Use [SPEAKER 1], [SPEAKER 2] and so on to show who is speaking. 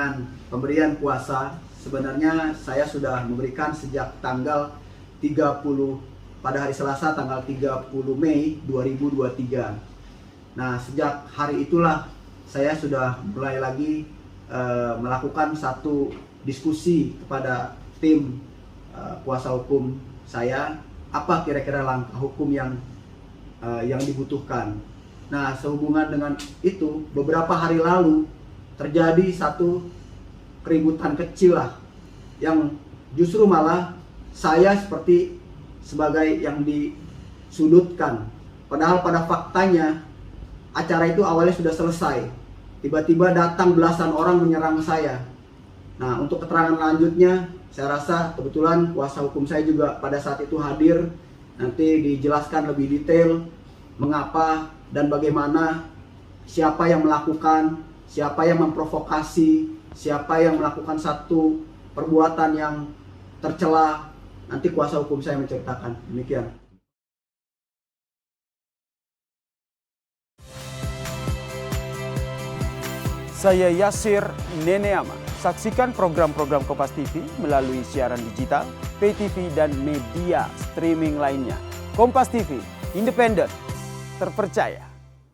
[SPEAKER 1] dengan pemberian kuasa. Sebenarnya saya sudah memberikan sejak tanggal 30 pada hari Selasa tanggal 30 Mei 2023. Nah, sejak hari itulah saya sudah mulai lagi melakukan satu diskusi kepada tim kuasa hukum saya, apa kira-kira langkah hukum yang dibutuhkan. Nah, sehubungan dengan itu, beberapa hari lalu terjadi satu keributan kecil lah, yang justru malah saya seperti sebagai yang disudutkan. Padahal pada faktanya acara itu awalnya sudah selesai. Tiba-tiba datang belasan orang menyerang saya. Nah, untuk keterangan lanjutnya, saya rasa kebetulan kuasa hukum saya juga pada saat itu hadir. Nanti dijelaskan lebih detail mengapa dan bagaimana, siapa yang melakukan, siapa yang memprovokasi, siapa yang melakukan satu perbuatan yang tercela. Nanti kuasa hukum saya menceritakan. Demikian.
[SPEAKER 2] Saya Yasir Neneama. Saksikan program-program Kompas TV melalui siaran digital, pay TV, dan media streaming lainnya. Kompas TV, independen, terpercaya.